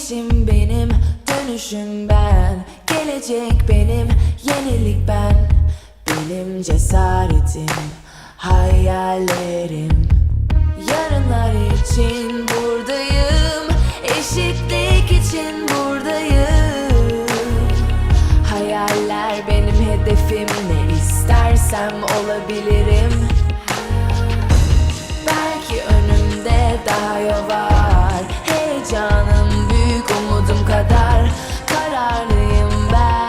Gidişim benim, dönüşüm ben. Gelecek benim, yenilik ben. Benim cesaretim, hayallerim. Yarınlar için buradayım, eşitlik için buradayım. Hayaller benim hedefim, ne istersem olabilirim. Belki önümde daha yol var, heyecanım büyük umudum kadar. Kararlıyım ben,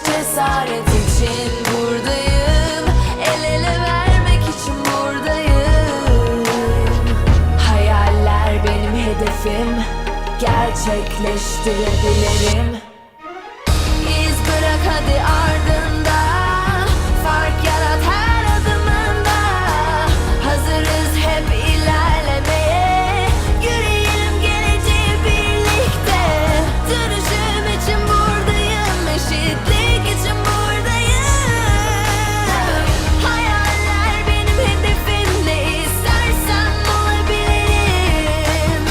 cesaret için buradayım, el ele vermek için buradayım. Hayaller benim hedefim, gerçekleştirebilirim. İz bırak hadi ardında, fark yarat her adımında. Hazırız hep ilerlemeye, yürüyelim geleceğe birlikte. Dönüşüm için buradayım, eşitlik için buradayım. Hayaller benim hedefim, ne istersem olabilirim.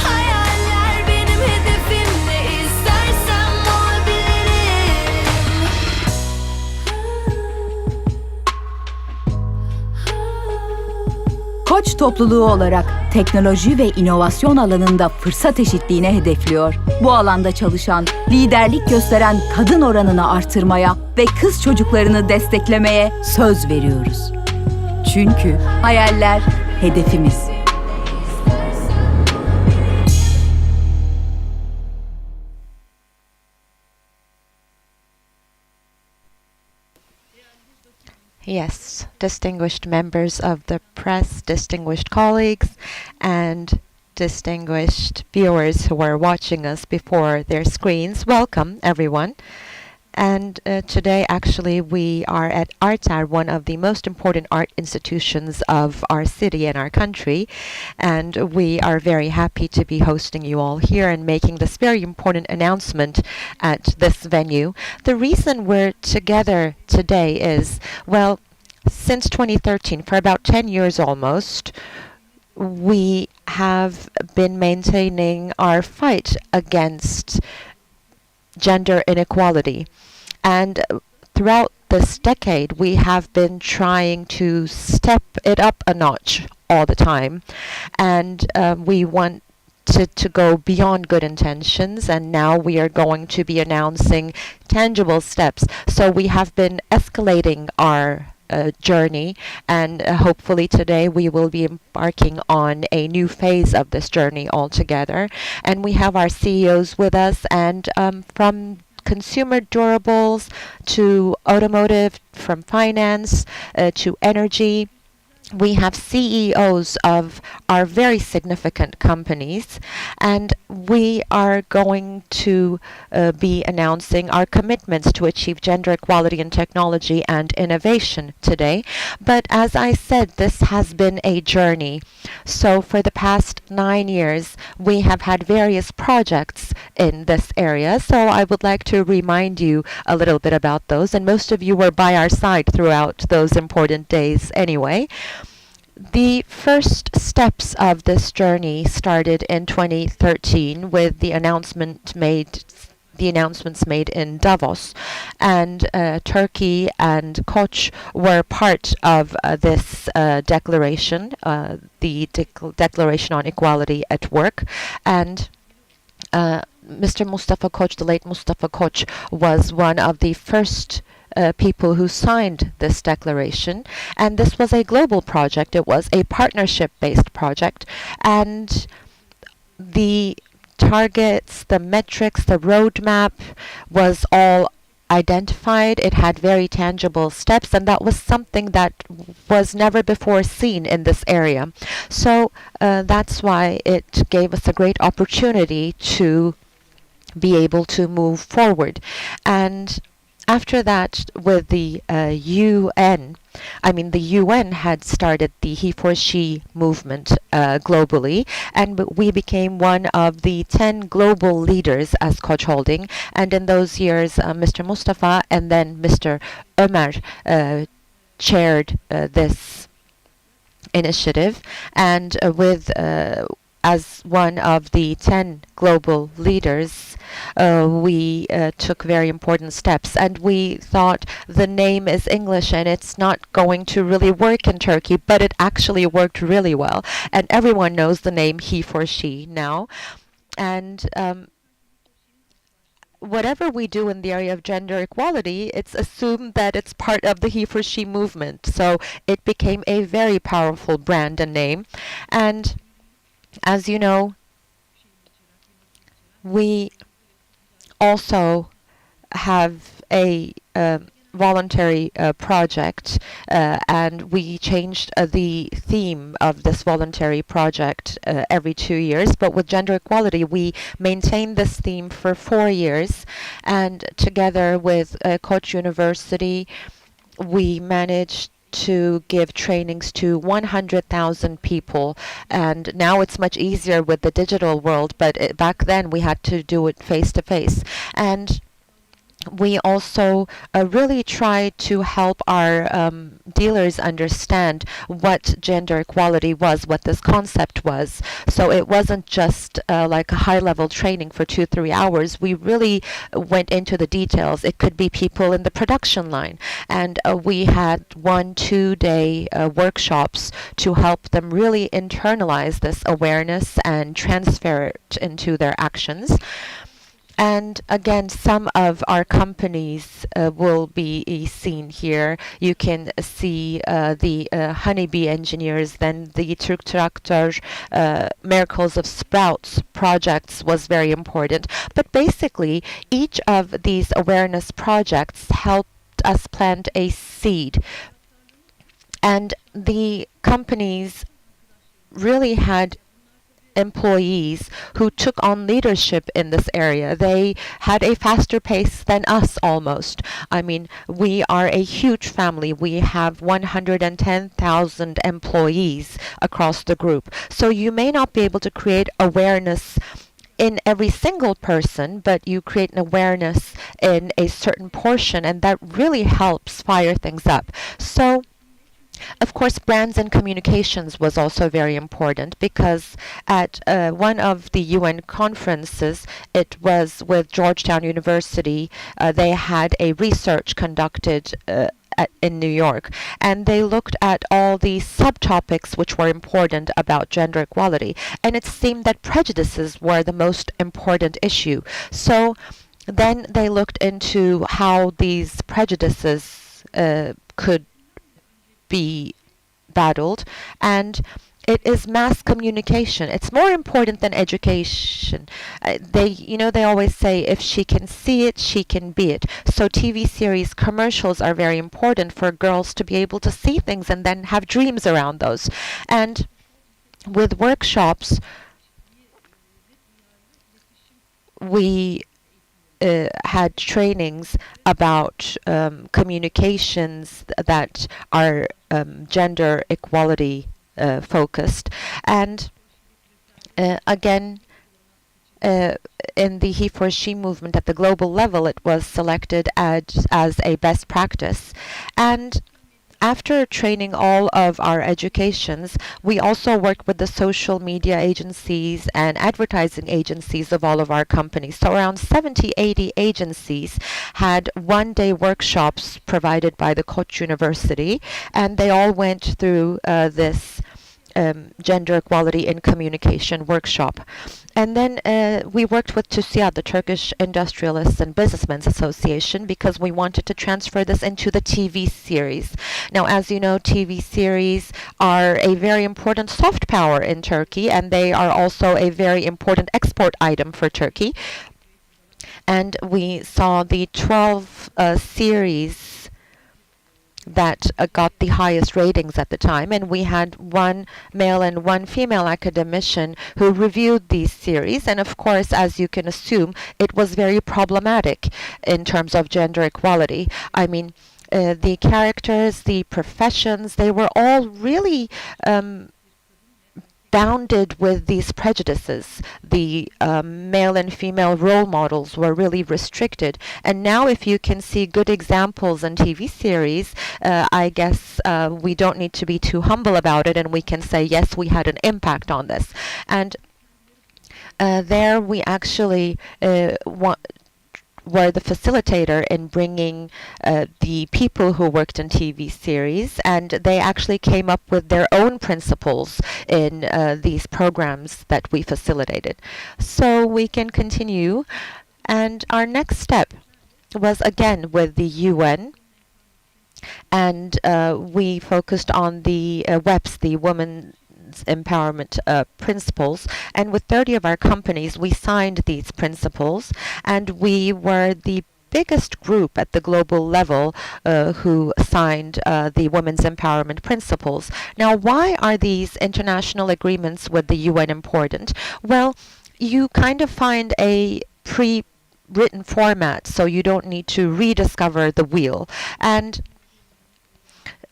Hayaller benim hedefim, ne istersem olabilirim. Koç topluluğu olarak teknoloji ve inovasyon alanında fırsat eşitliğine hedefliyor. Bu alanda çalışan, liderlik gösteren kadın oranını artırmaya ve kız çocuklarını desteklemeye söz veriyoruz. Çünkü hayaller hedefimiz. Yes, distinguished members of the press, distinguished colleagues, and distinguished viewers who are watching us before their screens. Welcome, everyone. And today, actually, we are at Artar, one of the most important art institutions of our city and our country. And we are very happy to be hosting you all here and making this very important announcement at this venue. The reason we're together today is, well, since 2013, for about 10 years almost, we have been maintaining our fight against gender inequality. And throughout this decade, we have been trying to step it up a notch all the time. And we want to go beyond good intentions, and now we are going to be announcing tangible steps. So we have been escalating our journey, and hopefully today we will be embarking on a new phase of this journey altogether. And we have our CEOs with us, and from consumer durables to automotive, from finance to energy. We have CEOs of our very significant companies, and we are going to be announcing our commitments to achieve gender equality in technology and innovation today. But as I said, this has been a journey. So for the past 9 years, we have had various projects in this area. So I would like to remind you a little bit about those, and most of you were by our side throughout those important days anyway. The first steps of this journey started in 2013 with the announcements made in Davos, and Turkey and Koç were part of this declaration, the Declaration on Equality at Work. And Mr. Mustafa Koç, the late Mustafa Koç, was one of the first people who signed this declaration, and this was a global project. It was a partnership-based project, and the targets, the metrics, the roadmap was all identified. It had very tangible steps, and that was something that was never before seen in this area. So that's why it gave us a great opportunity to be able to move forward. And after that, with the UN, the UN had started the He for She movement globally, and we became one of the 10 global leaders as Koç Holding. And in those years, Mr. Mustafa and then Mr. Ömer chaired this initiative, and with as one of the 10 global leaders, we took very important steps. And we thought the name is English and it's not going to really work in Turkey, but it actually worked really well. And everyone knows the name he for she now. And whatever we do in the area of gender equality, it's assumed that it's part of the he for she movement. So it became a very powerful brand and name. And as you know, we also have a voluntary project, and we changed the theme of this voluntary project every 2 years. But with gender equality, we maintained this theme for 4 years, and together with Koç University, we managed to give trainings to 100,000 people. And now it's much easier with the digital world, but back then we had to do it face to face. And we also really try to help our dealers understand what gender equality was, what this concept was. So it wasn't just like a high-level training for 2-3 hours. We really went into the details. It could be people in the production line, and we had 1-2 day workshops to help them really internalize this awareness and transfer it into their actions. And again, some of our companies will be seen here. You can see the Honeybee Engineers, then the Türk Traktör, Miracles of Sprouts projects was very important. But basically, each of these awareness projects helped us plant a seed. And the companies really had employees who took on leadership in this area. They had a faster pace than us almost. I mean, we are a huge family. We have 110,000 employees across the group. So you may not be able to create awareness in every single person, but you create an awareness in a certain portion, and that really helps fire things up. So of course, brands and communications was also very important, because at one of the UN conferences, it was with Georgetown University, they had a research conducted in New York, and they looked at all the subtopics which were important about gender equality, and it seemed that prejudices were the most important issue. So then they looked into how these prejudices could be battled, and it is mass communication. It's more important than education. They always say, if she can see it, she can be it. So TV series commercials are very important for girls to be able to see things and then have dreams around those. And with workshops, we had trainings about communications that are gender equality focused. And again, in the he for she movement at the global level, it was selected as a best practice. And after training all of our educations, we also worked with the social media agencies and advertising agencies of all of our companies. So around 70-80 agencies had one-day workshops provided by the Koç University, and they all went through this gender equality in communication workshop. And then we worked with TÜSİAD, the Turkish Industrialists and Businessmen's Association, because we wanted to transfer this into the TV series. Now, as you know, TV series are a very important soft power in Turkey, and they are also a very important export item for Turkey. And we saw the 12 series that got the highest ratings at the time, and we had one male and one female academician who reviewed these series. And of course, as you can assume, it was very problematic in terms of gender equality. I mean, the characters, the professions, they were all really bounded with these prejudices. The male and female role models were really restricted. And now if you can see good examples in TV series, I guess we don't need to be too humble about it, and we can say, yes, we had an impact on this. And There we actually were the facilitator in bringing the people who worked in TV series, and they actually came up with their own principles in these programs that we facilitated. So we can continue, and our next step was again with the UN, and we focused on the WEPs, the Women's Empowerment Principles, and with 30 of our companies we signed these principles, and we were the biggest group at the global level who signed the Women's Empowerment Principles. Now, why are these international agreements with the UN important? Well, you kind of find a pre-written format, so you don't need to rediscover the wheel. And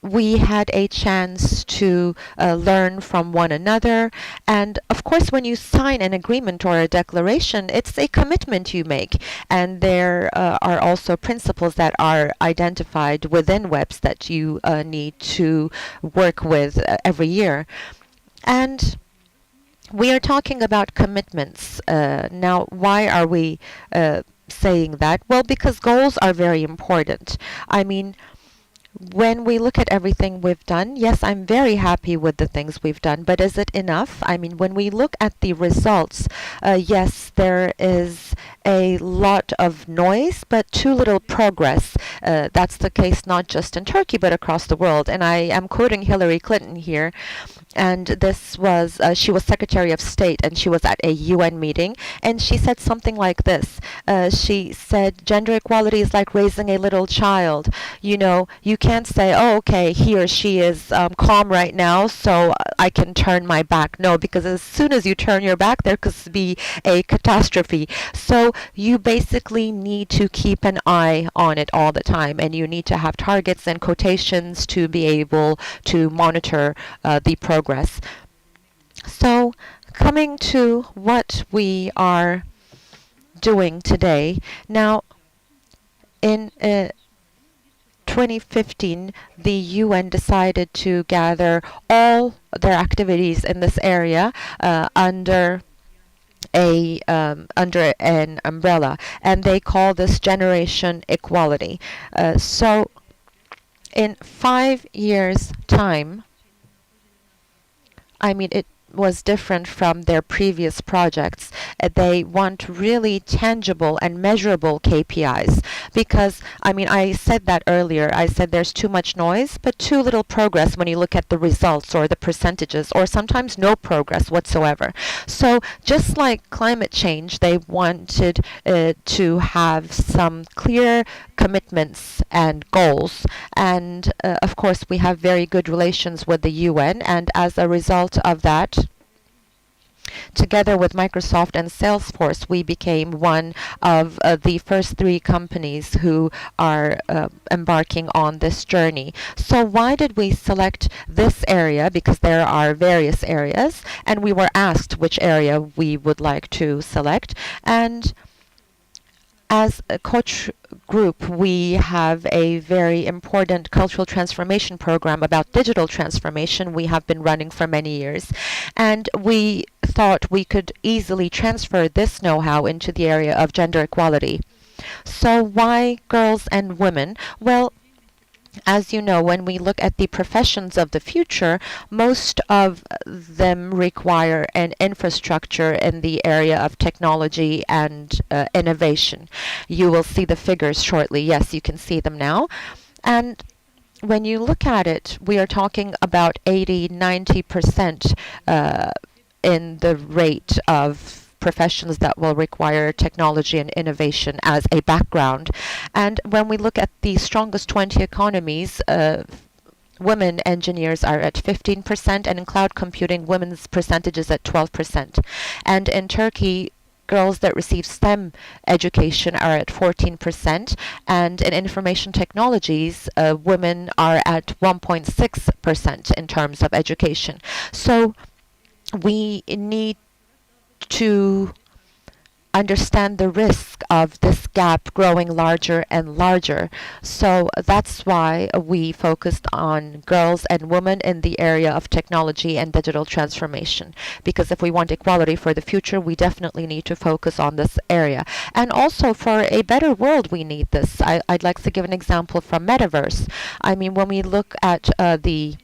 we had a chance to learn from one another. And of course, when you sign an agreement or a declaration, it's a commitment you make. And there are also principles that are identified within WEPs that you need to work with every year. And we are talking about commitments. Now, why are we saying that? Well, because goals are very important. I mean, when we look at everything we've done, yes, I'm very happy with the things we've done, but is it enough? I mean, when we look at the results, yes, there is a lot of noise, but too little progress. That's the case not just in Turkey, but across the world. And I am quoting Hillary Clinton here. And this was, she was Secretary of State, and she was at a UN meeting, and she said something like this. She said, gender equality is like raising a little child. You know, you can't say, oh, okay, he or she is calm right now, so I can turn my back. No, because as soon as you turn your back, there could be a catastrophe. So you basically need to keep an eye on it all the time, and you need to have targets and quotations to be able to monitor the progress. So coming to what we are doing today. Now, in 2015, the UN decided to gather all their activities in this area under an umbrella, and they call this generation equality. So in 5 years' time, I mean, it was different from their previous projects. They want really tangible and measurable KPIs because, I mean, I said that earlier. I said there's too much noise, but too little progress when you look at the results or the percentages, or sometimes no progress whatsoever. So just like climate change, they wanted to have some clear commitments and goals. And of course, we have very good relations with the UN, and as a result of that, together with Microsoft and Salesforce, we became one of the first 3 companies who are embarking on this journey. So why did we select this area? Because there are various areas, and we were asked which area we would like to select. And as a coach group, we have a very important cultural transformation program about digital transformation we have been running for many years. And we thought we could easily transfer this know-how into the area of gender equality. So why girls and women? Well, as you know, when we look at the professions of the future, most of them require an infrastructure in the area of technology and innovation. You will see the figures shortly. Yes, you can see them now. And when you look at it, we are talking about 80-90% in the rate of professions that will require technology and innovation as a background. And when we look at the strongest 20 economies, women engineers are at 15%, and in cloud computing, women's percentage is at 12%. And in Turkey, girls that receive STEM education are at 14%, and in information technologies, women are at 1.6% in terms of education. So we need to understand the risk of this gap growing larger and larger. So that's why we focused on girls and women in the area of technology and digital transformation. Because if we want equality for the future, we definitely need to focus on this area. And also for a better world, we need this. I'd like to give an example from Metaverse. I mean, when we look at the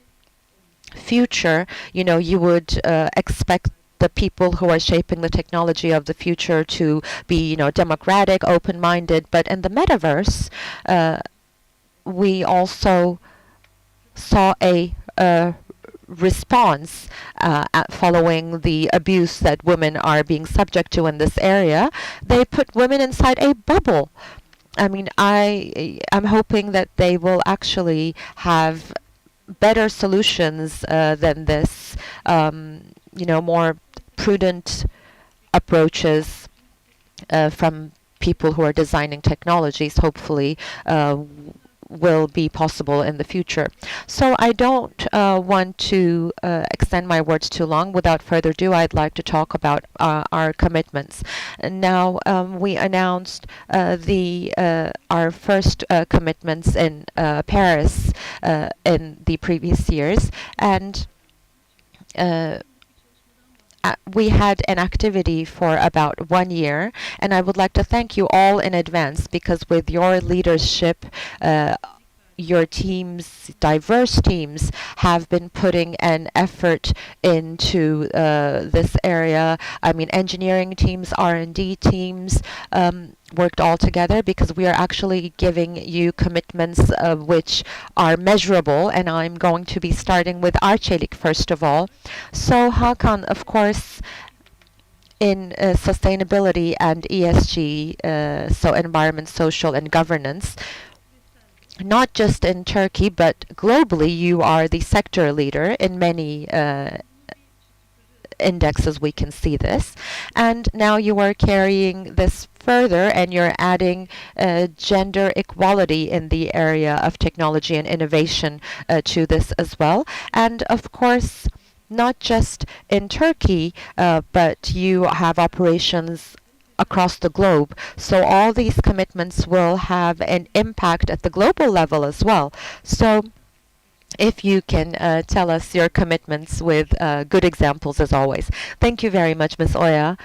future, you would expect the people who are shaping the technology of the future to be, democratic, open-minded. But in the metaverse, we also saw a response following the abuse that women are being subject to in this area. They put women inside a bubble. I mean, I'm hoping that they will actually have better solutions than this, more prudent approaches from people who are designing technologies, hopefully will be possible in the future. So I don't want to extend my words too long. Without further ado, I'd like to talk about our commitments. Now, we announced our first commitments in Paris in the previous years, and we had an activity for about 1 year, and I would like to thank you all in advance, because with your leadership, your teams, diverse teams, have been putting an effort into this area. I mean, engineering teams, R&D teams worked all together, because we are actually giving you commitments which are measurable, and I'm going to be starting with Arçelik first of all. So Hakan, of course, in sustainability and ESG, so environment, social, and governance, not just in Turkey, but globally, you are the sector leader in many indexes. We can see this. And now you are carrying this further, and you're adding gender equality in the area of technology and innovation to this as well. And of course, not just in Turkey, but you have operations across the globe. So all these commitments will have an impact at the global level as well. So if you can tell us your commitments with good examples, as always. Thank you very much, Ms. Oya.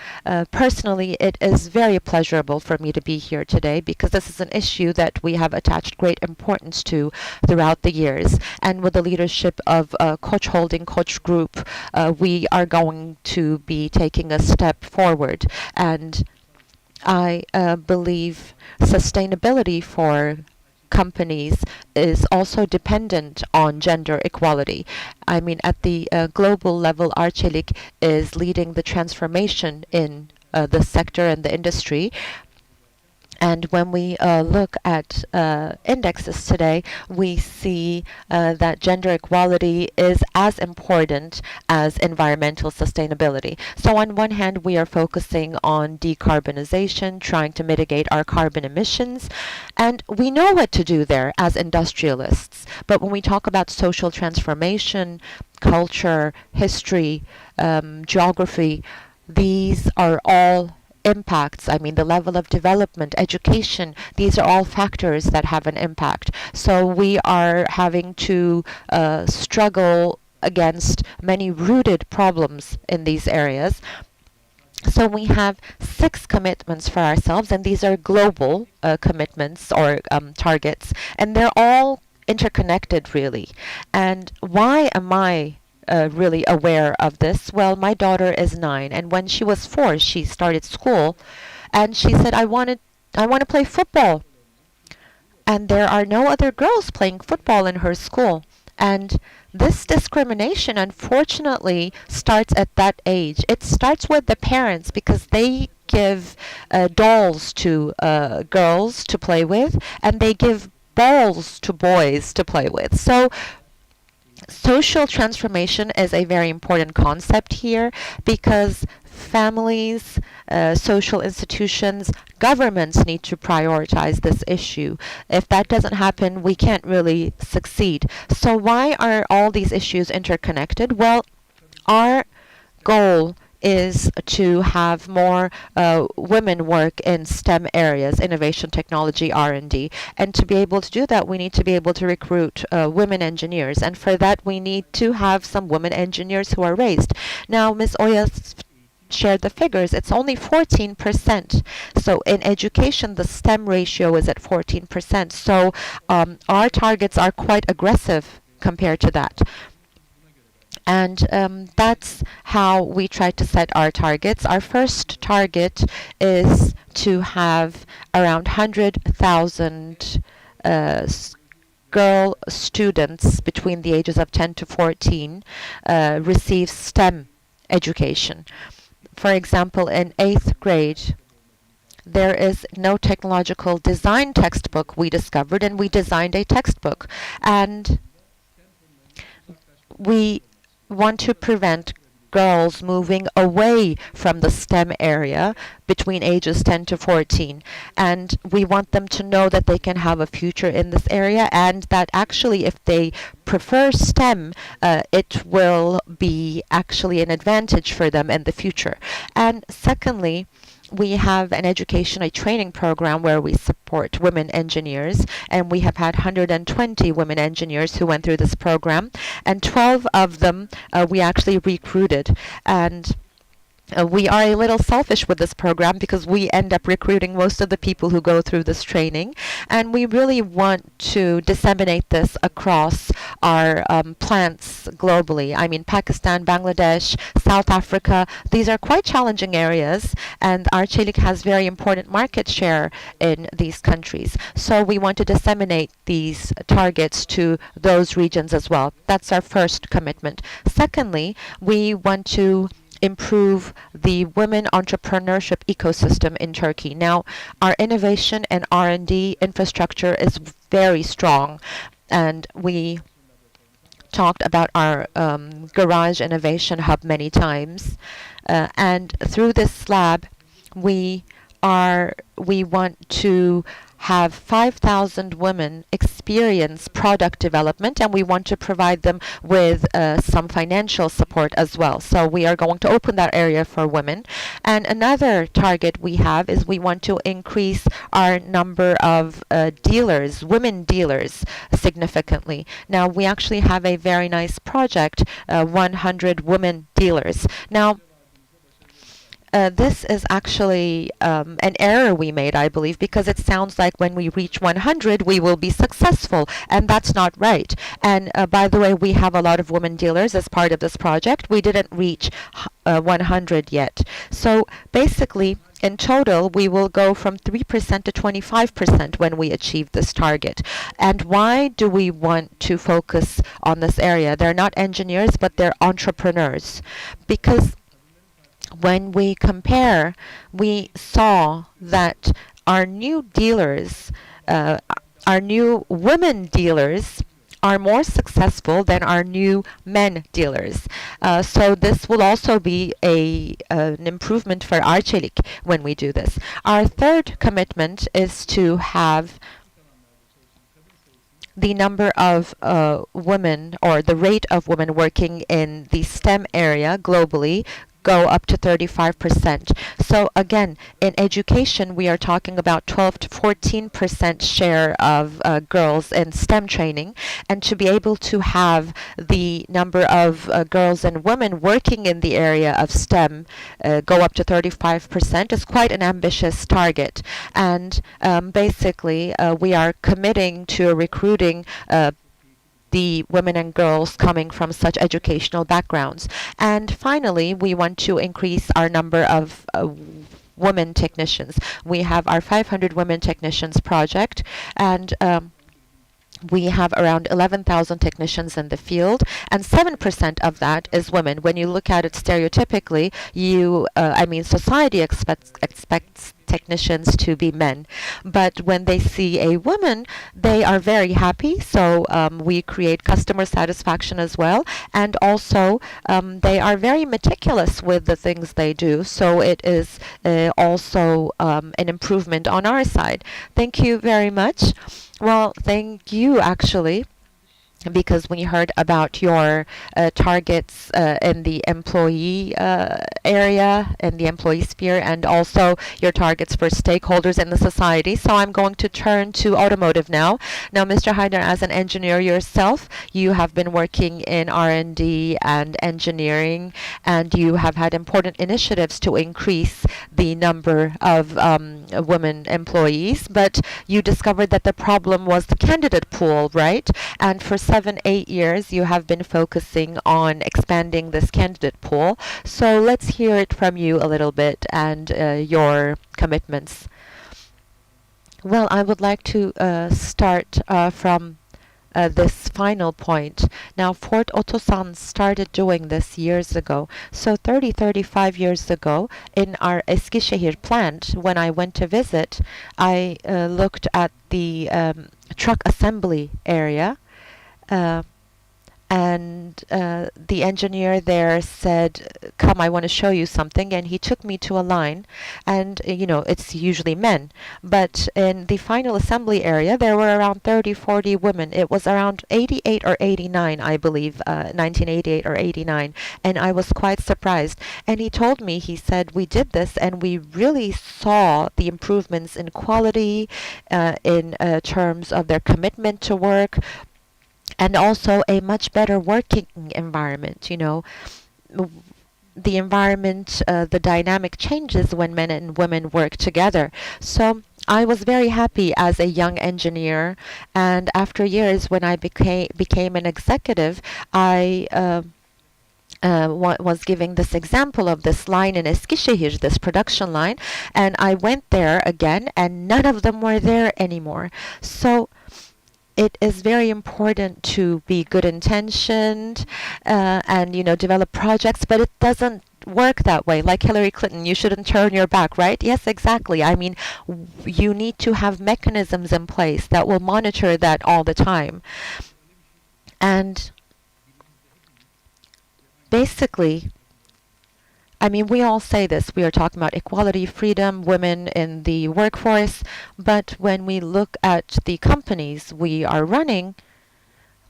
Personally, it is very pleasurable for me to be here today, because this is an issue that we have attached great importance to throughout the years. And with the leadership of Koç Holding, Koç Group, we are going to be taking a step forward. And I believe sustainability for companies is also dependent on gender equality. I mean, at the global level, Arçelik is leading the transformation in the sector and the industry. And when we look at indexes today, we see that gender equality is as important as environmental sustainability. So on one hand, we are focusing on decarbonization, trying to mitigate our carbon emissions, and we know what to do there as industrialists. But when we talk about social transformation, culture, history, geography, these are all impacts. I mean, the level of development, education, these are all factors that have an impact. So we are having to struggle against many rooted problems in these areas. So we have 6 commitments for ourselves, and these are global commitments or targets, and they're all interconnected, really. And why am I really aware of this? Well, my daughter is 9, and when she was 4, she started school, and she said, I want to play football. And there are no other girls playing football in her school. And this discrimination, unfortunately, starts at that age. It starts with the parents, because they give dolls to girls to play with, and they give balls to boys to play with. So social transformation is a very important concept here, because families, social institutions, governments need to prioritize this issue. If that doesn't happen, we can't really succeed. So why are all these issues interconnected? Well, our goal is to have more women work in STEM areas, innovation, technology, R&D. And to be able to do that, we need to be able to recruit women engineers. And for that, we need to have some women engineers who are raised. Now, Ms. Oya shared the figures. It's only 14%. So in education, the STEM ratio is at 14%. So our targets are quite aggressive compared to that. And that's how we try to set our targets. Our first target is to have around 100,000 girl students between the ages of 10 to 14 receive STEM education. For example, in 8th grade, there is no technological design textbook, we discovered, and we designed a textbook. And we want to prevent girls moving away from the STEM area between ages 10 to 14. And we want them to know that they can have a future in this area, and that actually if they prefer STEM, it will be actually an advantage for them in the future. And secondly, we have an education, a training program where we support women engineers, and we have had 120 women engineers who went through this program, and 12 of them we actually recruited. And we are a little selfish with this program because we end up recruiting most of the people who go through this training, and we really want to disseminate this across our plants globally. I mean, Pakistan, Bangladesh, South Africa, these are quite challenging areas, and Arçelik has very important market share in these countries. So we want to disseminate these targets to those regions as well. That's our first commitment. Secondly, we want to improve the women entrepreneurship ecosystem in Turkey. Now, our innovation and R&D infrastructure is very strong, and we talked about our garage innovation hub many times. And through this lab, we want to have 5,000 women experience product development, and we want to provide them with some financial support as well. So we are going to open that area for women. And another target we have is we want to increase our number of dealers, women dealers, significantly. Now, we actually have a very nice project, 100 women dealers. Now, this is actually an error we made, I believe, because it sounds like when we reach 100, we will be successful, and that's not right. And by the way, we have a lot of women dealers as part of this project. We didn't reach 100 yet. So basically, in total, we will go from 3% to 25% when we achieve this target. And why do we want to focus on this area? They're not engineers, but they're entrepreneurs. Because when we compare, we saw that our new dealers, our new women dealers, are more successful than our new men dealers. So this will also be an improvement for Arçelik when we do this. Our third commitment is to have the number of women, or the rate of women working in the STEM area globally, go up to 35%. So again, in education, we are talking about 12 to 14% share of girls in STEM training. And to be able to have the number of girls and women working in the area of STEM go up to 35% is quite an ambitious target. And basically, we are committing to recruiting the women and girls coming from such educational backgrounds. And finally, we want to increase our number of women technicians. We have our 500 Women Technicians project, and we have around 11,000 technicians in the field, and 7% of that is women. When you look at it stereotypically, society expects technicians to be men. But when they see a woman, they are very happy. So we create customer satisfaction as well. And also, they are very meticulous with the things they do. So it is also an improvement on our side. Thank you very much. Well, thank you, actually. because we heard about your targets in the employee area, in the employee sphere, and also your targets for stakeholders in the society. So I'm going to turn to automotive now. Now, Mr. Haider, as an engineer yourself, you have been working in R&D and engineering, and you have had important initiatives to increase the number of women employees, but you discovered that the problem was the candidate pool, right? And for 7-8 years, you have been focusing on expanding this candidate pool. So let's hear it from you a little bit and your commitments. Well, I would like to start from this final point. Now, Ford Otosan started doing this years ago. So 35 years ago, in our Eskişehir plant, when I went to visit, I looked at the truck assembly area. And the engineer there said, "Come, I want to show you something." And he took me to a line, and it's usually men, but in the final assembly area there were around 30-40 women. It was around 88 or 89, I believe, 1988 or 89, and I was quite surprised. And he told me, he said, "We did this and we really saw the improvements in quality, in terms of their commitment to work, and also a much better working environment." The environment, the dynamic changes when men and women work together. So I was very happy as a young engineer, and after years when I became an executive, I was giving this example of this line in Eskişehir, this production line, and I went there again and none of them were there anymore. So it is very important to be good intentioned and develop projects, but it doesn't work that way. Like Hillary Clinton, you shouldn't turn your back, right? Yes, exactly. I mean, you need to have mechanisms in place that will monitor that all the time. And basically, I mean, we all say this. We are talking about equality, freedom, women in the workforce. But when we look at the companies we are running,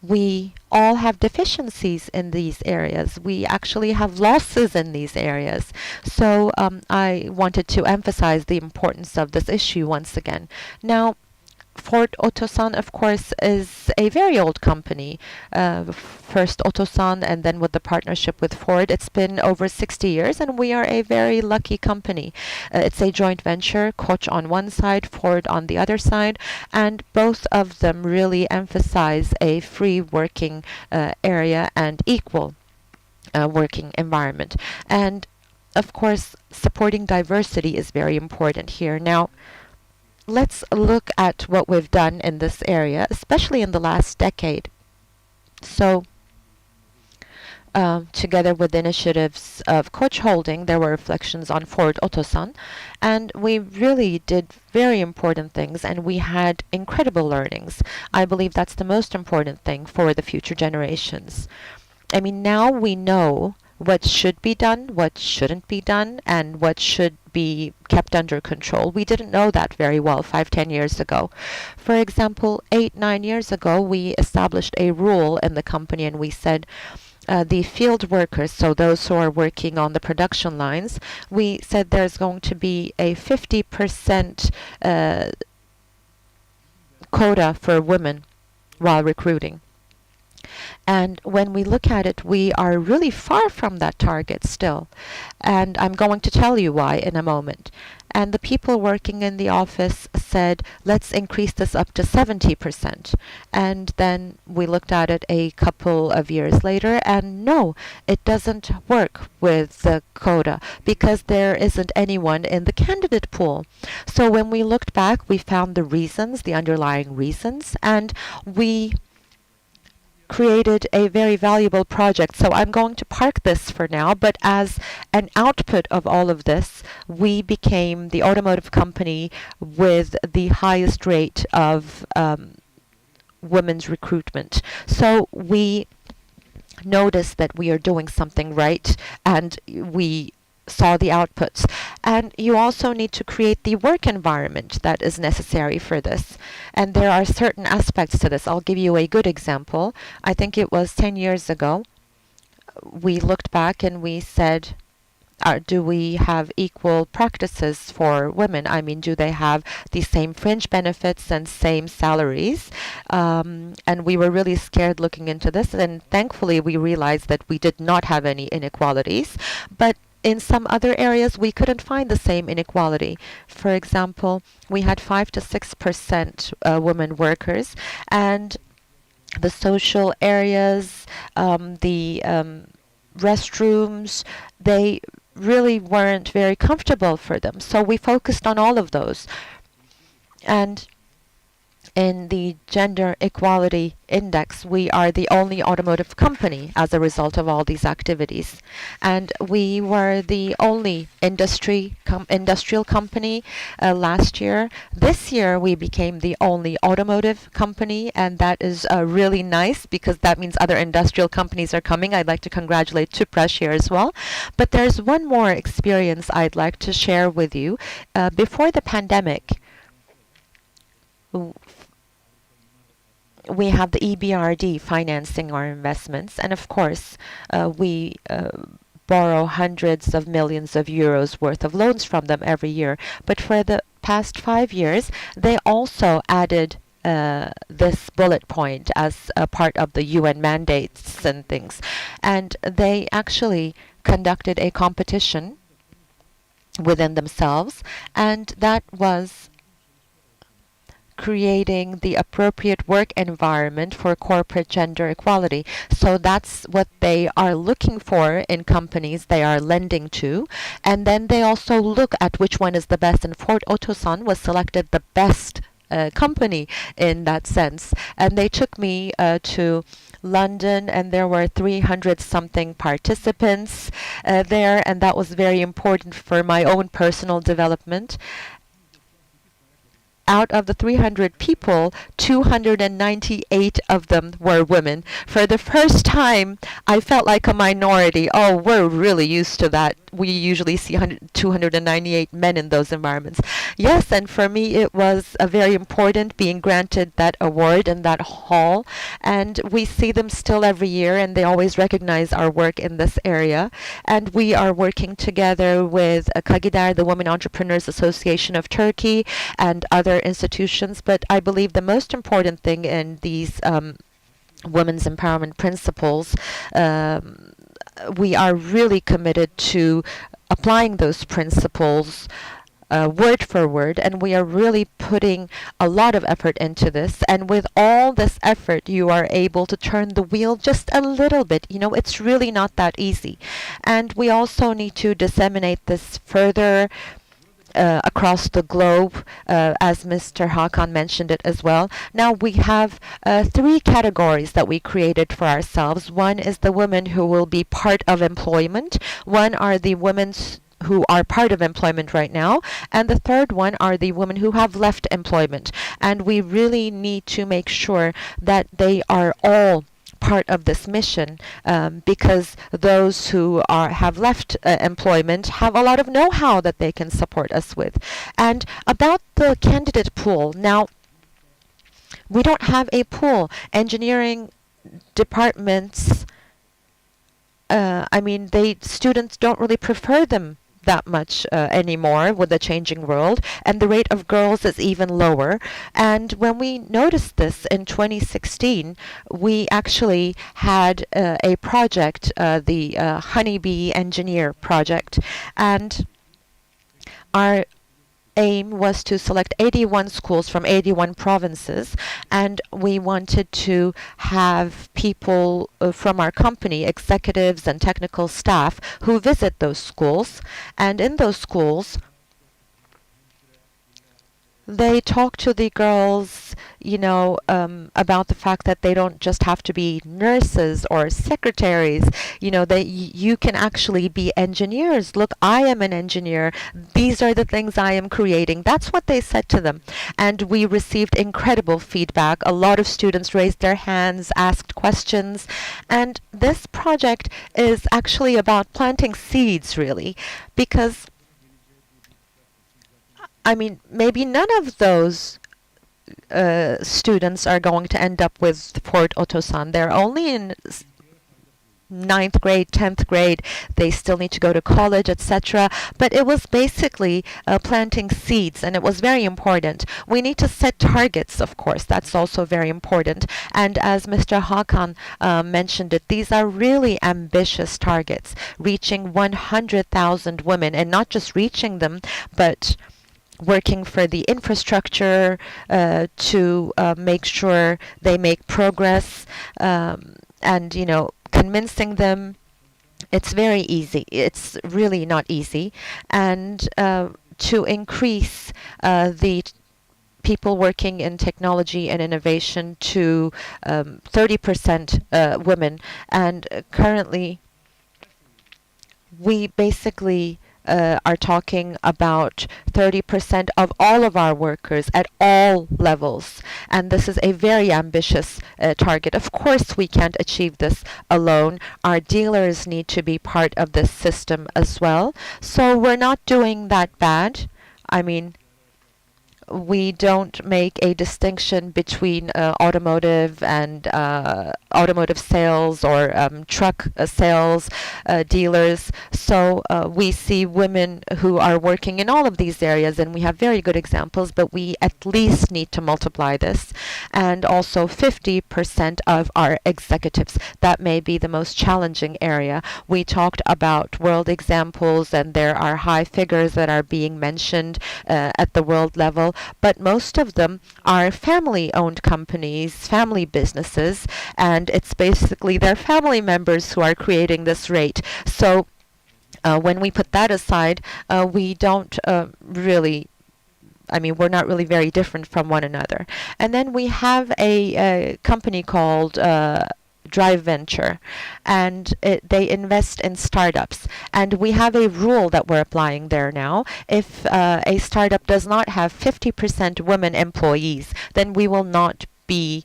we all have deficiencies in these areas. We actually have losses in these areas. So I wanted to emphasize the importance of this issue once again. Now, Ford Otosan, of course, is a very old company. First Otosan and then with the partnership with Ford, it's been over 60 years and we are a very lucky company. It's a joint venture, Koç on one side, Ford on the other side, and both of them really emphasize a free working area and equal working environment. And of course, supporting diversity is very important here. Now, let's look at what we've done in this area, especially in the last decade. So, together with initiatives of Koç Holding, there were reflections on Ford Otosan, and we really did very important things, and we had incredible learnings. I believe that's the most important thing for the future generations. I mean, now we know what should be done, what shouldn't be done, and what should be kept under control. We didn't know that very well 5-10 years ago. For example, 8-9 years ago, we established a rule in the company and we said the field workers, so those who are working on the production lines, we said there's going to be a 50% quota for women while recruiting. And when we look at it, we are really far from that target still. And I'm going to tell you why in a moment. And the people working in the office said, let's increase this up to 70%. And then we looked at it a couple of years later, and no, it doesn't work with the quota because there isn't anyone in the candidate pool. So when we looked back, we found the reasons, the underlying reasons, and we created a very valuable project. So I'm going to park this for now, but as an output of all of this, we became the automotive company with the highest rate of women's recruitment. So we noticed that we are doing something right, and we saw the outputs. And you also need to create the work environment that is necessary for this. And there are certain aspects to this. I'll give you a good example. I think it was 10 years ago. We looked back and we said, do we have equal practices for women? I mean, do they have the same fringe benefits and same salaries? And we were really scared looking into this. And thankfully, we realized that we did not have any inequalities. But in some other areas, we couldn't find the same inequality. For example, we had 5 to 6% women workers, and the social areas, the restrooms, they really weren't very comfortable for them. So we focused on all of those. And in the Gender Equality Index, we are the only automotive company as a result of all these activities. And we were the only industrial company last year. This year, we became the only automotive company, and that is really nice because that means other industrial companies are coming. I'd like to congratulate Tüpraş here as well. But there's one more experience I'd like to share with you. Before the pandemic, we have the EBRD financing our investments, and of course, we borrow hundreds of millions of euros worth of loans from them every year. But for the past 5 years, they also added this bullet point as a part of the UN mandates and things. And they actually conducted a competition within themselves, and that was creating the appropriate work environment for corporate gender equality. So that's what they are looking for in companies they are lending to. And then they also look at which one is the best. And Ford Otosan was selected the best company in that sense. And they took me to London, and there were 300 something participants there. And that was very important for my own personal development. Out of the 300 people, 298 of them were women. For the first time, I felt like a minority. Oh, we're really used to that. We usually see 298 men in those environments. Yes, and for me, it was very important being granted that award in that hall. And we see them still every year, and they always recognize our work in this area. And we are working together with Kagidar, the Women Entrepreneurs Association of Turkey, and other institutions. But I believe the most important thing in these women's empowerment principles, we are really committed to applying those principles word for word, and we are really putting a lot of effort into this. And with all this effort, you are able to turn the wheel just a little bit. You know, it's really not that easy. And we also need to disseminate this further across the globe, as Mr. Hakan mentioned it as well. Now we have 3 categories that we created for ourselves. One is the women who will be part of employment. One are the women who are part of employment right now. And the third one are the women who have left employment. And we really need to make sure that they are all part of this mission, because those who have left employment have a lot of know-how that they can support us with. And about the candidate pool, now we don't have a pool. Engineering departments, I mean, students don't really prefer them that much anymore with the changing world, and the rate of girls is even lower. And when we noticed this in 2016, we actually had a project, the Honeybee Engineer Project, and our aim was to select 81 schools from 81 provinces, and we wanted to have people from our company, executives and technical staff, who visit those schools. And in those schools, they talk to the girls, about the fact that they don't just have to be nurses or secretaries. That you can actually be engineers. Look, I am an engineer. These are the things I am creating. That's what they said to them. And we received incredible feedback. A lot of students raised their hands, asked questions. And this project is actually about planting seeds, really, because maybe none of those students are going to end up with Fort Otosan. They're only in ninth grade, 10th grade. They still need to go to college, etc. But it was basically planting seeds, and it was very important. We need to set targets, of course. That's also very important. And as Mr. Hakan mentioned it, these are really ambitious targets, reaching 100,000 women, and not just reaching them, but working for the infrastructure to make sure they make progress, and convincing them. It's very easy. It's really not easy. And to increase the people working in technology and innovation to 30% women. And currently, we basically are talking about 30% of all of our workers at all levels. And this is a very ambitious target. Of course, we can't achieve this alone. Our dealers need to be part of this system as well. So we're not doing that bad. We don't make a distinction between automotive and automotive sales or truck sales dealers. So we see women who are working in all of these areas, and we have very good examples, but we at least need to multiply this. And also 50% of our executives. That may be the most challenging area. We talked about world examples, and there are high figures that are being mentioned at the world level. But most of them are family-owned companies, family businesses, and it's basically their family members who are creating this rate. So when we put that aside, we don't really we're not really very different from one another. And then we have a company called Drive Venture, and they invest in startups. And we have a rule that we're applying there now. If a startup does not have 50% women employees, then we will not be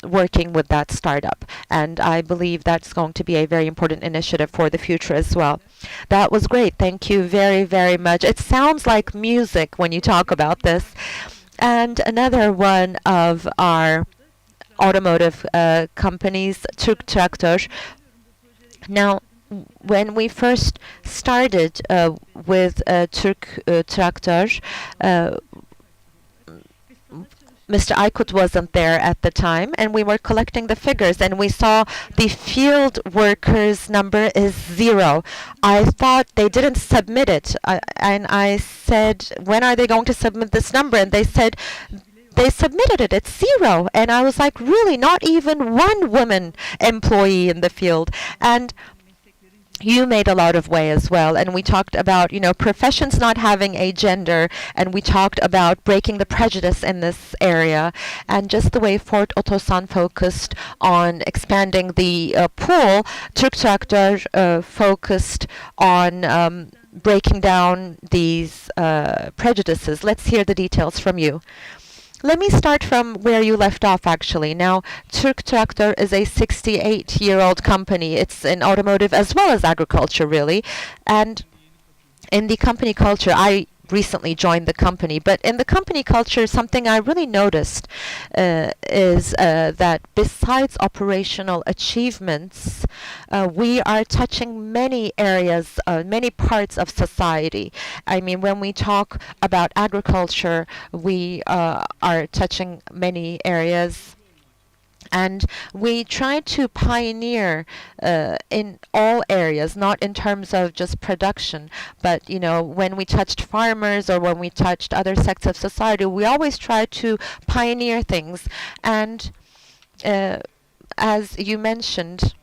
working with that startup. And I believe that's going to be a very important initiative for the future as well. That was great. Thank you very, very much. It sounds like music when you talk about this. And another one of our automotive companies, Türk Traktör. Now, when we first started with Türk Traktör, Mr. Aykut wasn't there at the time, and we were collecting the figures, and we saw the field workers number is 0. I thought they didn't submit it, and I said, when are they going to submit this number? And they said, they submitted it. It's 0. And I was like, really? Not even one woman employee in the field. And you made a lot of way as well. And we talked about, professions not having a gender. And we talked about breaking the prejudice in this area. And just the way Fort Otosan focused on expanding the pool, Türk Traktör focused on breaking down these prejudices. Let's hear the details from you. Let me start from where you left off, actually. Now, Türk Traktör is a 68-year-old company. It's in automotive as well as agriculture, really. And in the company culture, I recently joined the company, but in the company culture, something I really noticed is that besides operational achievements, we are touching many areas, many parts of society. When we talk about agriculture, we are touching many areas. And we try to pioneer in all areas, not in terms of just production, but when we touched farmers or when we touched other sectors of society, we always try to pioneer things. And as you mentioned,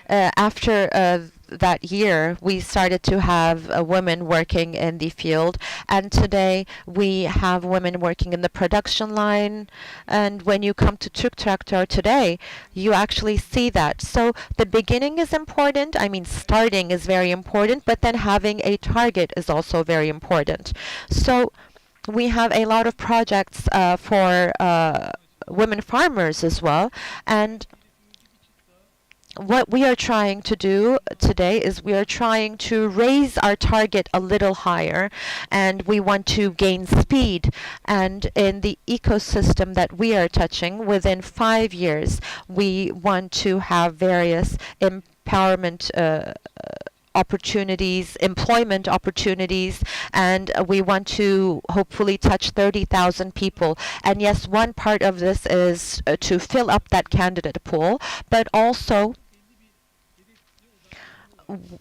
after that year, we started to have women working in the field, and today we have women working in the production line. And when you come to Tuk Traktor today, you actually see that. So the beginning is important. I mean, starting is very important, but then having a target is also very important. So we have a lot of projects for women farmers as well. And what we are trying to do today is we are trying to raise our target a little higher, and we want to gain speed. And in the ecosystem that we are touching, within 5 years, we want to have various empowerment opportunities, employment opportunities, and we want to hopefully touch 30,000 people. And yes, one part of this is to fill up that candidate pool, but also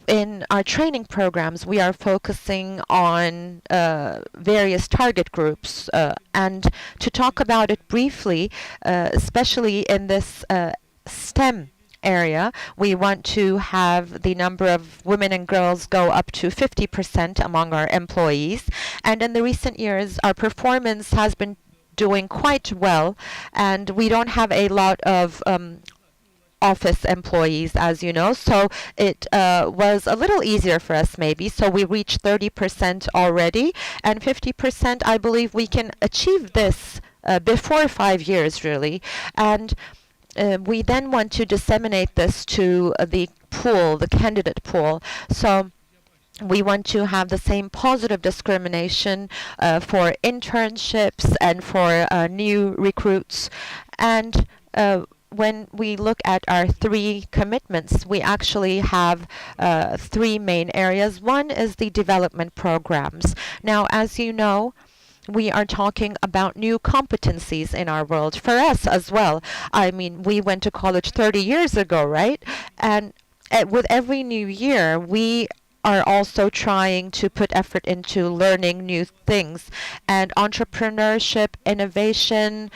in our training programs, we are focusing on various target groups. And to talk about it briefly, especially in this STEM area, we want to have the number of women and girls go up to 50% among our employees. And in the recent years, our performance has been doing quite well, and we don't have a lot of office employees, as you know, so it was a little easier for us maybe. So we reached 30% already, and 50%, I believe we can achieve this before 5 years really. And we then want to disseminate this to the pool, the candidate pool. So we want to have the same positive discrimination for internships and for new recruits. And when we look at our 3 commitments, we actually have 3 main areas. One is the development programs. Now, as you know, we are talking about new competencies in our world, for us as well. I mean, we went to college 30 years ago, right? And with every new year, we are also trying to put effort into learning new things. And entrepreneurship, innovation,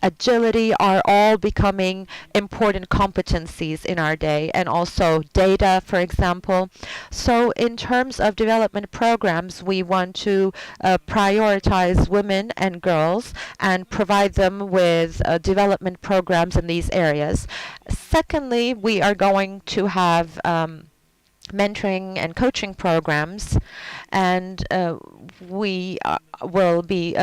agility are all becoming important competencies in our day, and also data, for example. So in terms of development programs, we want to prioritize women and girls and provide them with development programs in these areas. Secondly, we are going to have mentoring and coaching programs, and we will be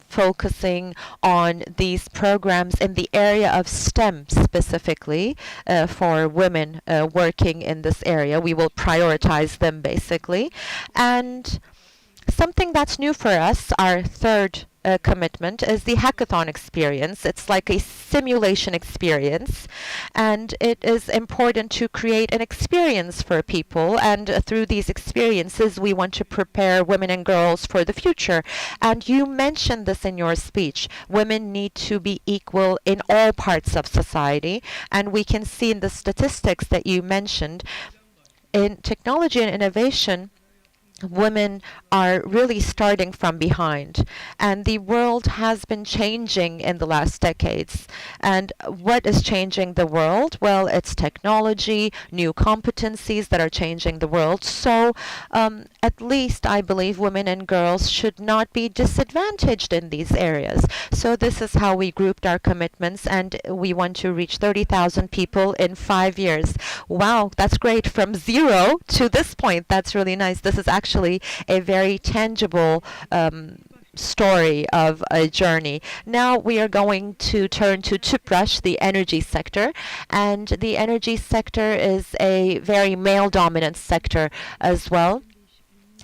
focusing on these programs in the area of STEM specifically for women working in this area. We will prioritize them basically. And something that's new for us, our third commitment, is the Hackathon Experience. It's like a simulation experience, and it is important to create an experience for people, and through these experiences we want to prepare women and girls for the future. And you mentioned this in your speech. Women need to be equal in all parts of society, and we can see in the statistics that you mentioned, in technology and innovation, women are really starting from behind, and the world has been changing in the last decades. And what is changing the world? Well, it's technology, new competencies that are changing the world. So at least I believe women and girls should not be disadvantaged in these areas. So this is how we grouped our commitments, and we want to reach 30,000 people in 5 years. Wow, that's great. From 0 to this point, that's really nice. This is actually a very tangible story of a journey. Now we are going to turn to Tüpraş, the energy sector. And the energy sector is a very male-dominant sector as well.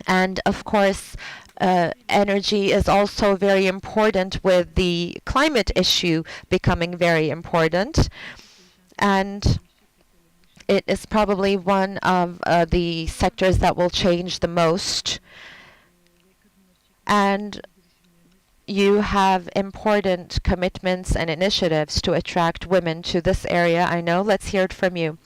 And of course, energy is also very important, with the climate issue becoming very important. And it is probably one of the sectors that will change the most. And you have important commitments and initiatives to attract women to this area, I know. Let's hear it from you.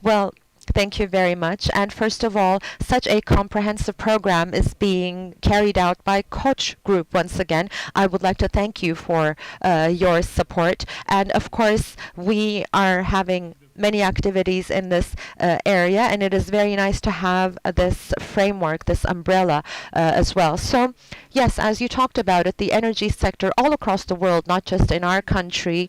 Well, thank you very much. And first of all, such a comprehensive program is being carried out by Koç Group. Once again, I would like to thank you for your support. And of course, we are having many activities in this area, and it is very nice to have this framework, this umbrella as well. So yes, as you talked about it, the energy sector all across the world, not just in our country,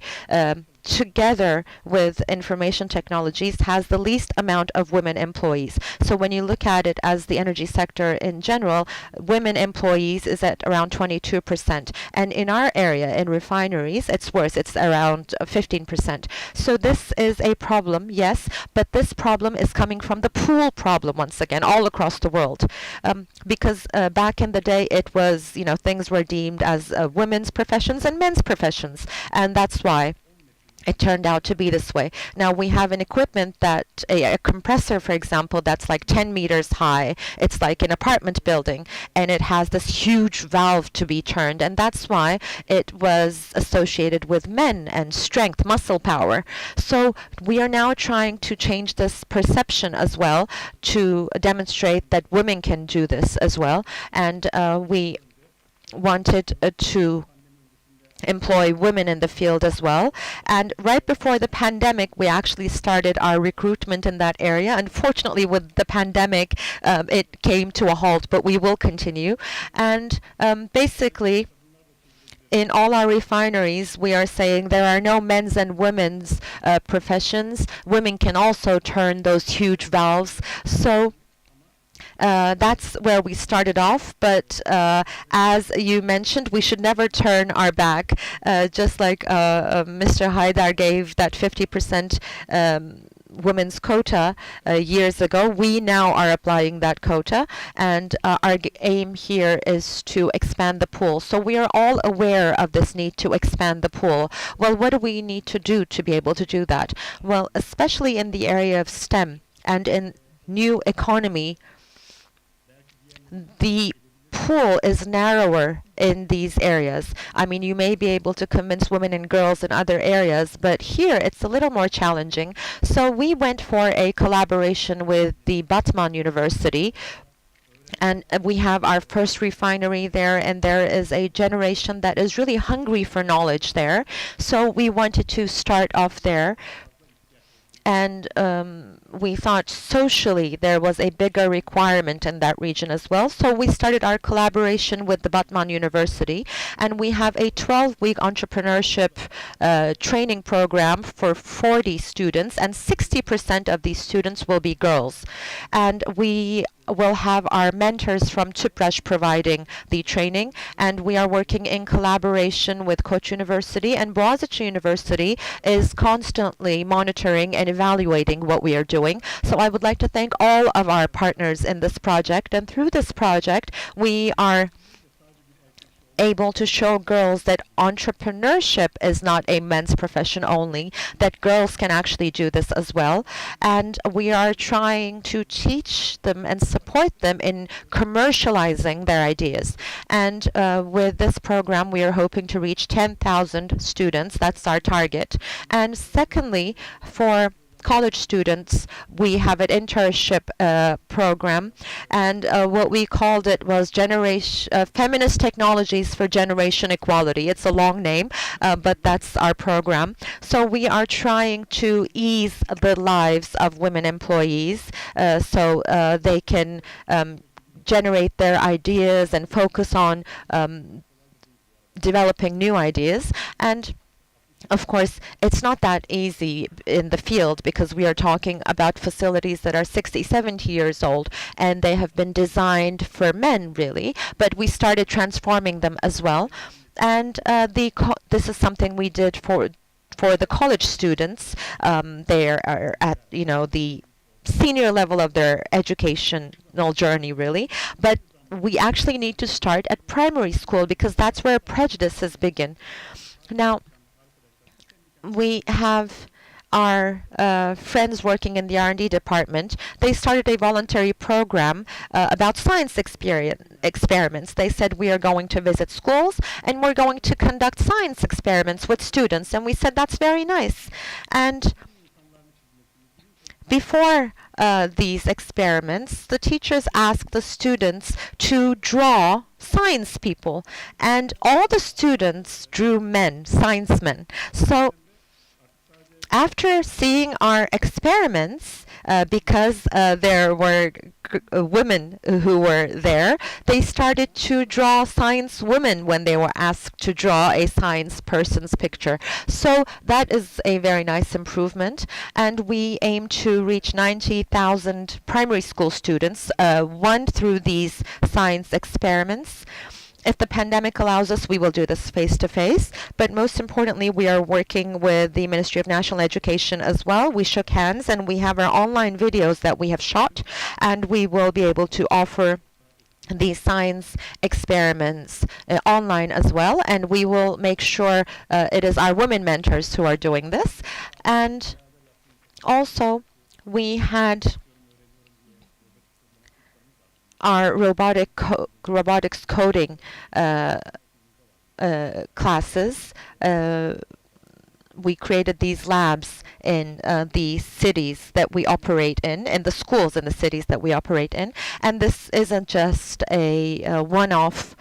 together with information technologies, has the least amount of women employees. So when you look at it as the energy sector in general, women employees is at around 22%. And in our area, in refineries, it's worse. It's around 15%. So this is a problem, yes, but this problem is coming from the pool problem once again, all across the world. Because back in the day, it was, things were deemed as women's professions and men's professions. And that's why it turned out to be this way. Now we have an equipment that, a compressor, for example, that's like 10 meters high. It's like an apartment building, and it has this huge valve to be turned, and that's why it was associated with men and strength, muscle power. So we are now trying to change this perception as well to demonstrate that women can do this as well, and we wanted to employ women in the field as well. And right before the pandemic, we actually started our recruitment in that area. Unfortunately, with the pandemic, it came to a halt, but we will continue. And basically, in all our refineries, we are saying there are no men's and women's professions. Women can also turn those huge valves. So that's where we started off, but as you mentioned, we should never turn our back. Just like Mr. Haidar gave that 50% women's quota years ago, we now are applying that quota, and our aim here is to expand the pool. So we are all aware of this need to expand the pool. Well, what do we need to do to be able to do that? Well, especially in the area of STEM and in new economy, the pool is narrower in these areas. I mean, you may be able to convince women and girls in other areas, but here it's a little more challenging. So we went for a collaboration with the Batman University, and we have our first refinery there, and there is a generation that is really hungry for knowledge there. So we wanted to start off there. And we thought socially there was a bigger requirement in that region as well. So we started our collaboration with the Batman University, and we have a 12-week entrepreneurship training program for 40 students, and 60% of these students will be girls. And we will have our mentors from Tüpraş providing the training, and we are working in collaboration with Koç University, and Boğaziçi University is constantly monitoring and evaluating what we are doing. So I would like to thank all of our partners in this project, and through this project we are able to show girls that entrepreneurship is not a men's profession only, that girls can actually do this as well. And we are trying to teach them and support them in commercializing their ideas. And with this program, we are hoping to reach 10,000 students. That's our target. And secondly, for college students, we have an internship program, and what we called it was Feminist Technologies for Generation Equality. It's a long name, but that's our program. So we are trying to ease the lives of women employees so they can generate their ideas and focus on developing new ideas. And of course, it's not that easy in the field because we are talking about facilities that are 60, 70 years old, and they have been designed for men, really. But we started transforming them as well. And this is something we did for the college students. They are at, the senior level of their educational journey, really. But we actually need to start at primary school because that's where prejudices begin. Now, we have our friends working in the R&D department. They started a voluntary program about science experiments. They said we are going to visit schools and we're going to conduct science experiments with students. And we said that's very nice. And before these experiments, the teachers asked the students to draw science people. And all the students drew men, science men. So after seeing our experiments, because there were women who were there, they started to draw science women when they were asked to draw a science person's picture. So that is a very nice improvement, and we aim to reach 90,000 primary school students, one through these science experiments. If the pandemic allows us, we will do this face-to-face. But most importantly, we are working with the Ministry of National Education as well. We shook hands, and we have our online videos that we have shot, and we will be able to offer these science experiments online as well. And we will make sure it is our women mentors who are doing this. And also, we had our robotics coding classes. We created these labs in the cities that we operate in the schools in the cities that we operate in. And this isn't just a one-off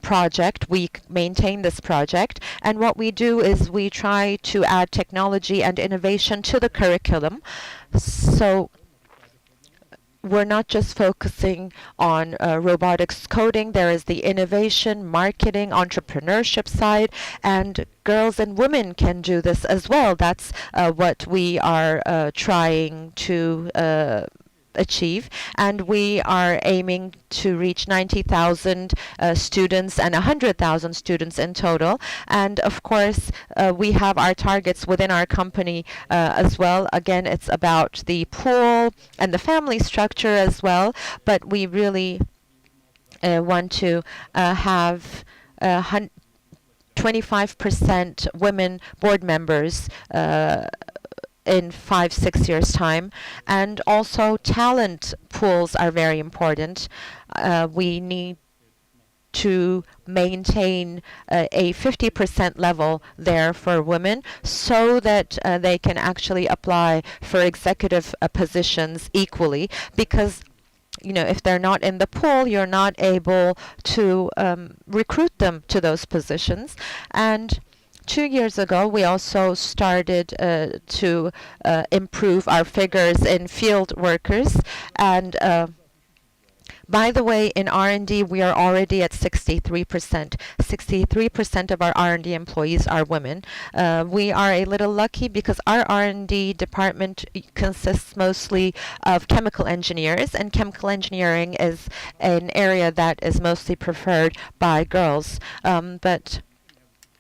project. We maintain this project, and what we do is we try to add technology and innovation to the curriculum. So we're not just focusing on robotics coding. There is the innovation, marketing, entrepreneurship side, and girls and women can do this as well. That's what we are trying to achieve, and we are aiming to reach 90,000 students and 100,000 students in total. And of course, we have our targets within our company as well. Again, it's about the pool and the family structure as well, but we really want to have 25% women board members in 5-6 years time. And also talent pools are very important. We need to maintain a 50% level there for women, so that they can actually apply for executive positions equally, because if they're not in the pool, you're not able to recruit them to those positions. And 2 years ago, we also started to improve our figures in field workers. And by the way, in R&D, we are already at 63%. 63% of our R&D employees are women. We are a little lucky because our R&D department consists mostly of chemical engineers, and chemical engineering is an area that is mostly preferred by girls. But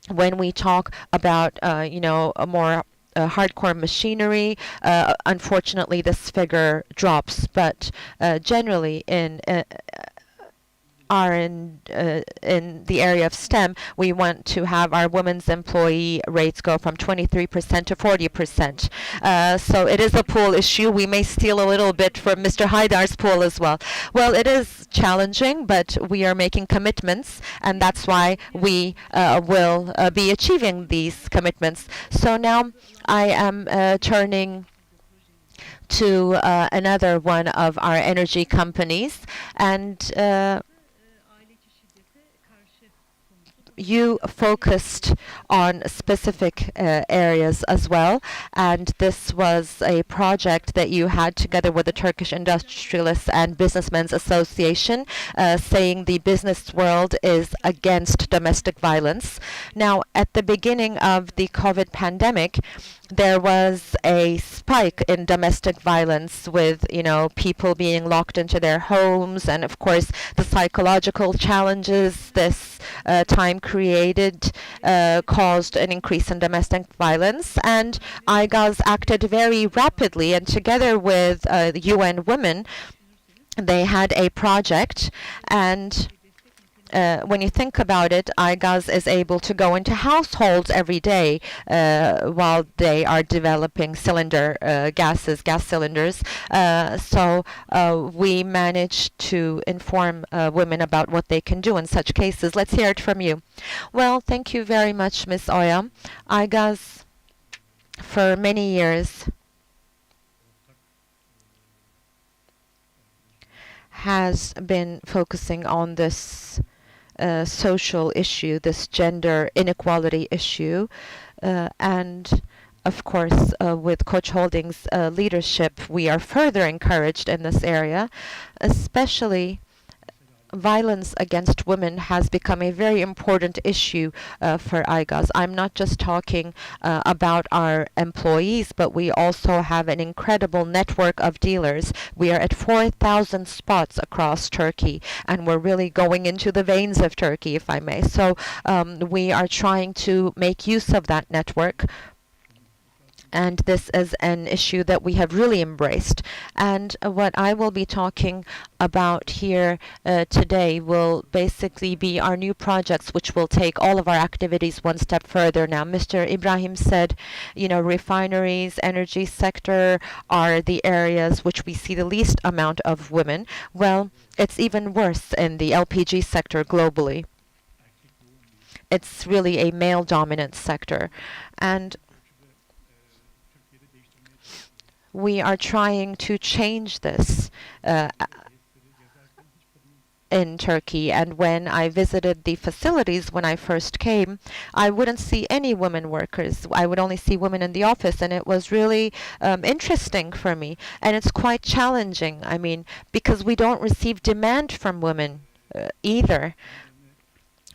when we talk about, a more hardcore machinery, unfortunately, this figure drops. But generally, in the area of STEM, we want to have our women's employee rates go from 23% to 40%. So it is a pool issue. We may steal a little bit from Mr. Haidar's pool as well. Well, it is challenging, but we are making commitments, and that's why we will be achieving these commitments. So now I am turning to another one of our energy companies, and you focused on specific areas as well, and this was a project that you had together with the Turkish Industrialists and Businessmen's Association, saying the business world is against domestic violence. Now, at the beginning of the COVID pandemic, there was a spike in domestic violence with, people being locked into their homes, and of course the psychological challenges this time created caused an increase in domestic violence. And IGAZ acted very rapidly, and together with UN Women, they had a project. And when you think about it, IGAZ is able to go into households every day while they are developing gas cylinders. So we managed to inform women about what they can do in such cases. Let's hear it from you. Well, thank you very much, Ms. Oya. IGAZ, for many years, has been focusing on this social issue, this gender inequality issue, and of course, with Coach Holdings' leadership, we are further encouraged in this area, especially violence against women has become a very important issue for IGAS. I'm not just talking about our employees, but we also have an incredible network of dealers. We are at 4,000 spots across Turkey, and we're really going into the veins of Turkey, if I may. So we are trying to make use of that network. And this is an issue that we have really embraced. And what I will be talking about here today will basically be our new projects, which will take all of our activities one step further. Now, Mr. Ibrahim said, refineries, energy sector are the areas which we see the least amount of women. Well, it's even worse in the LPG sector globally. It's really a male-dominant sector. And we are trying to change this in Turkey. And when I visited the facilities when I first came, I wouldn't see any women workers. I would only see women in the office, and it was really interesting for me. And it's quite challenging, because we don't receive demand from women either.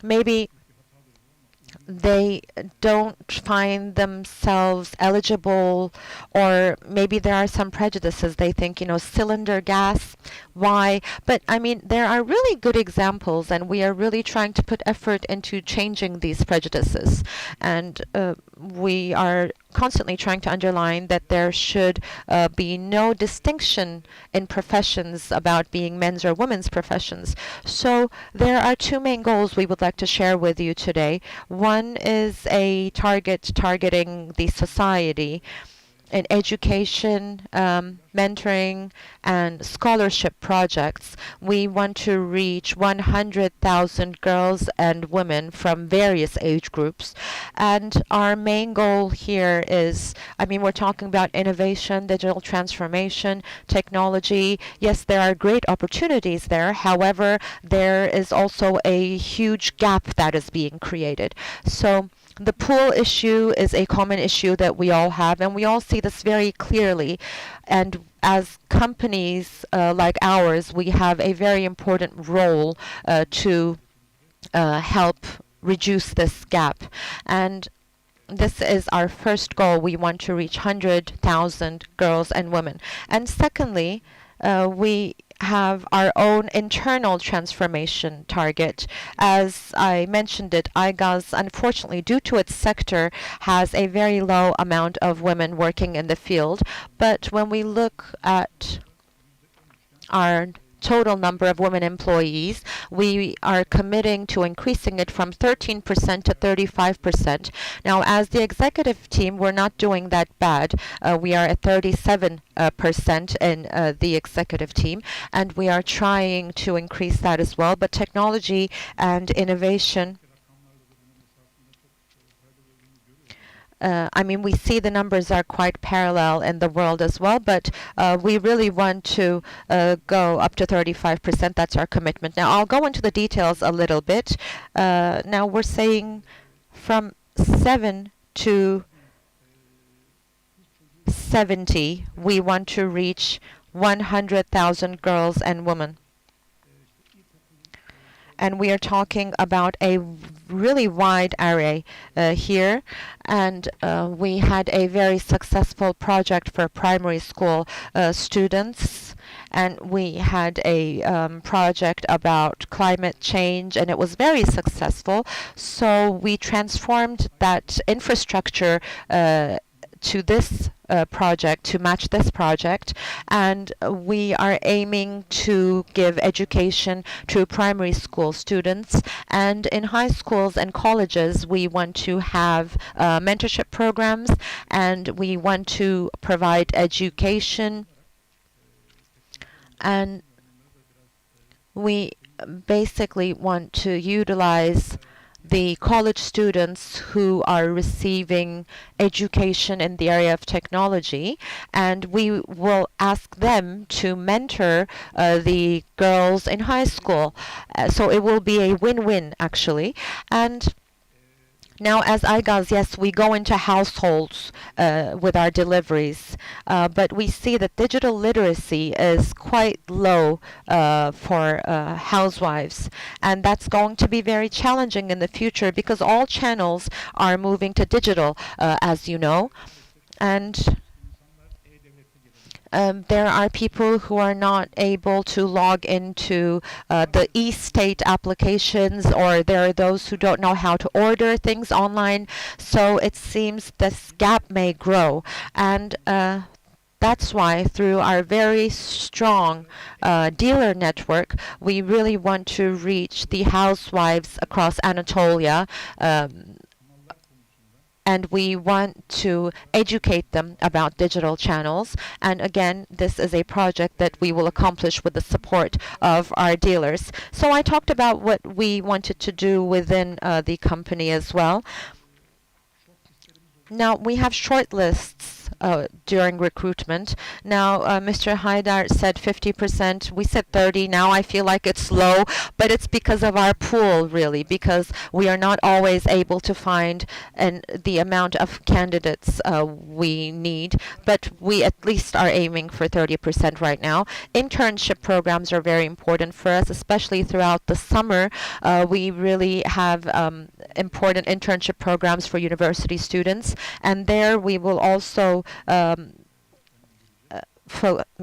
Maybe they don't find themselves eligible, or maybe there are some prejudices. They think, cylinder gas, why? But there are really good examples, and we are really trying to put effort into changing these prejudices. And we are constantly trying to underline that there should be no distinction in professions about being men's or women's professions. So there are two main goals we would like to share with you today. One is a targeting the society in education, mentoring, and scholarship projects. We want to reach 100,000 girls and women from various age groups. And our main goal here is, we're talking about innovation, digital transformation, technology. Yes, there are great opportunities there. However, there is also a huge gap that is being created. So the pool issue is a common issue that we all have, and we all see this very clearly. And as companies like ours, we have a very important role to help reduce this gap. And this is our first goal. We want to reach 100,000 girls and women. And secondly, we have our own internal transformation target. As I mentioned it, IGAS, unfortunately, due to its sector, has a very low amount of women working in the field. But when we look at our total number of women employees, we are committing to increasing it from 13% to 35%. Now, as the executive team, we're not doing that bad. We are at 37% in the executive team, and we are trying to increase that as well. But technology and innovation, we see the numbers are quite parallel in the world as well, but we really want to go up to 35%. That's our commitment. Now, I'll go into the details a little bit. Now, we're saying from 7 to 70, we want to reach 100,000 girls and women. And we are talking about a really wide array here. And we had a very successful project for primary school students. And we had a project about climate change, and it was very successful. So we transformed that infrastructure to this project, to match this project, and we are aiming to give education to primary school students. And in high schools and colleges, we want to have mentorship programs, and we want to provide education, and we basically want to utilize the college students who are receiving education in the area of technology, and we will ask them to mentor the girls in high school. So it will be a win-win, actually. And Now, as IGAs, yes, we go into households with our deliveries, but we see that digital literacy is quite low for housewives, and that's going to be very challenging in the future because all channels are moving to digital, as you know, and there are people who are not able to log into the e-state applications, or there are those who don't know how to order things online. So it seems this gap may grow. And that's why through our very strong dealer network, we really want to reach the housewives across Anatolia, and we want to educate them about digital channels. And again, this is a project that we will accomplish with the support of our dealers. So I talked about what we wanted to do within the company as well. Now, we have short lists during recruitment. Now, Mr. Haidar said 50%. We said 30. Now I feel like it's low, but it's because of our pool, really, because we are not always able to find the amount of candidates we need, but we at least are aiming for 30% right now. Internship programs are very important for us, especially throughout the summer. We really have important internship programs for university students, and there we will also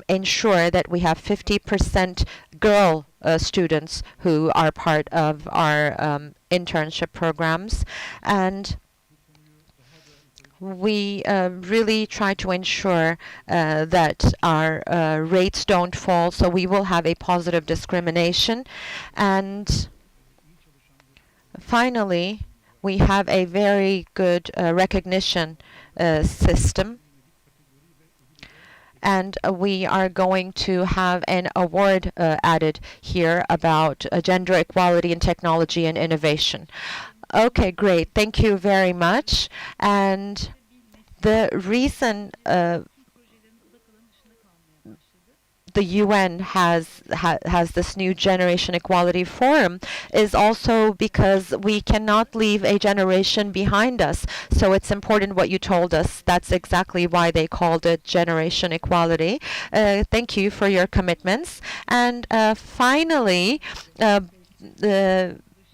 ensure that we have 50% girl students who are part of our internship programs. And we really try to ensure that our rates don't fall, so we will have a positive discrimination. And finally, we have a very good recognition system, and we are going to have an award added here about gender equality in technology and innovation. Okay, great. Thank you very much. And the reason the UN has this new Generation Equality Forum is also because we cannot leave a generation behind us. So it's important what you told us. That's exactly why they called it Generation Equality. Thank you for your commitments. And finally,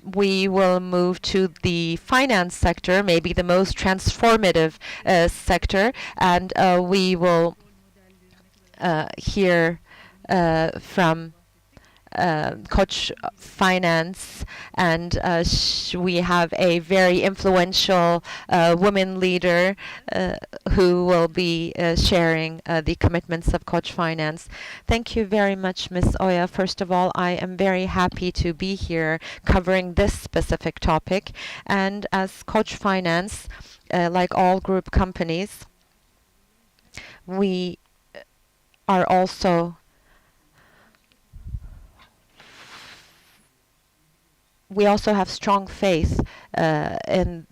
we will move to the finance sector, maybe the most transformative sector, and we will hear from Koç Finance, and we have a very influential woman leader who will be sharing the commitments of Koç Finance. Thank you very much, Ms. Oya. First of all, I am very happy to be here covering this specific topic. And as Koç Finance, like all group companies, we are also have strong faith in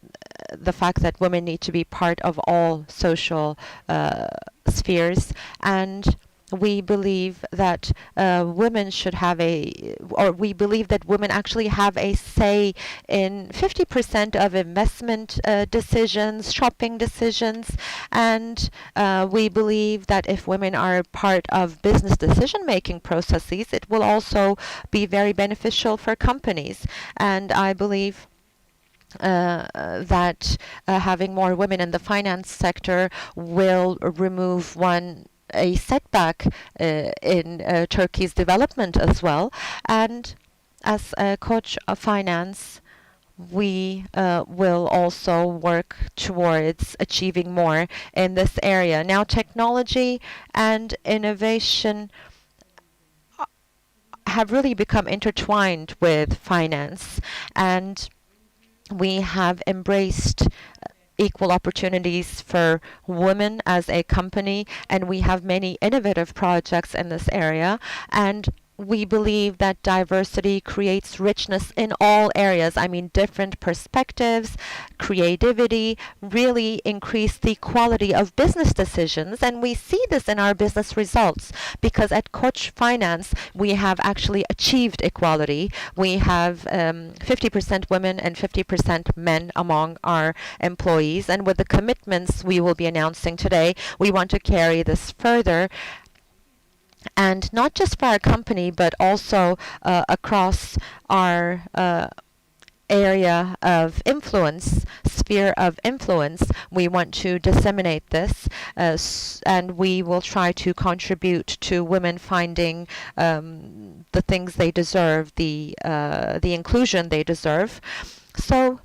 the fact that women need to be part of all social spheres, and we believe that women should have we believe that women actually have a say in 50% of investment decisions, shopping decisions, and we believe that if women are part of business decision-making processes, it will also be very beneficial for companies. And I believe that having more women in the finance sector will remove a setback in Turkey's development as well. And as Koç Finance, we will also work towards achieving more in this area. Now, technology and innovation have really become intertwined with finance, and we have embraced equal opportunities for women as a company, and we have many innovative projects in this area. And we believe that diversity creates richness in all areas. I mean, different perspectives, creativity really increase the quality of business decisions. And we see this in our business results because at Koch Finance, we have actually achieved equality. We have 50% women and 50% men among our employees. And with the commitments we will be announcing today, we want to carry this further, and not just for our company, but also across our area of influence, sphere of influence. We want to disseminate this, and we will try to contribute to women finding the things they deserve, the inclusion they deserve. So,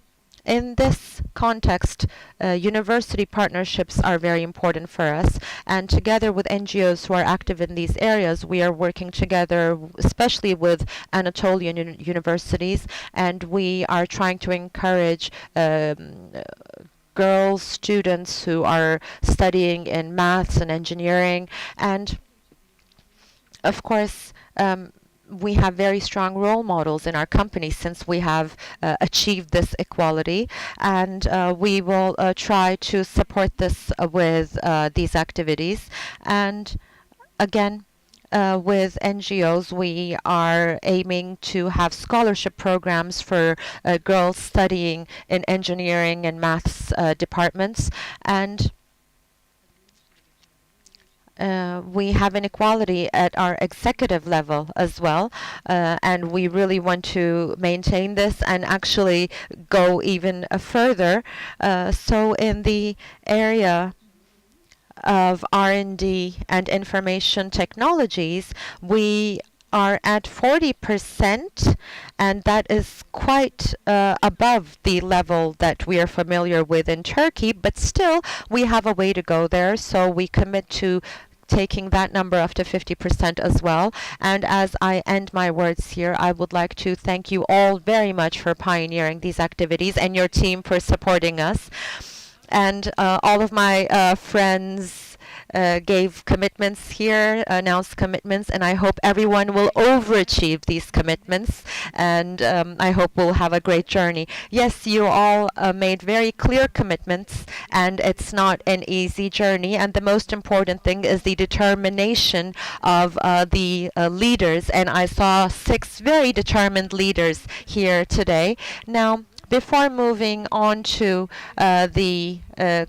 in this context, university partnerships are very important for us, and together with NGOs who are active in these areas, we are working together, especially with Anatolian universities, and we are trying to encourage girls, students who are studying in maths and engineering, and of course, we have very strong role models in our company since we have achieved this equality, and we will try to support this with these activities. And again, with NGOs, we are aiming to have scholarship programs for girls studying in engineering and maths departments, and we have inequality at our executive level as well, and we really want to maintain this and actually go even further. So in the area of R&D and information technologies, we are at 40%, and that is quite above the level that we are familiar with in Turkey, but still we have a way to go there, so we commit to taking that number up to 50% as well. And as I end my words here, I would like to thank you all very much for pioneering these activities and your team for supporting us. And all of my friends gave commitments here, announced commitments, and I hope everyone will overachieve these commitments, and I hope we'll have a great journey. Yes, you all made very clear commitments, and it's not an easy journey, and the most important thing is the determination of the leaders, and I saw 6 very determined leaders here today. Now, before moving on to the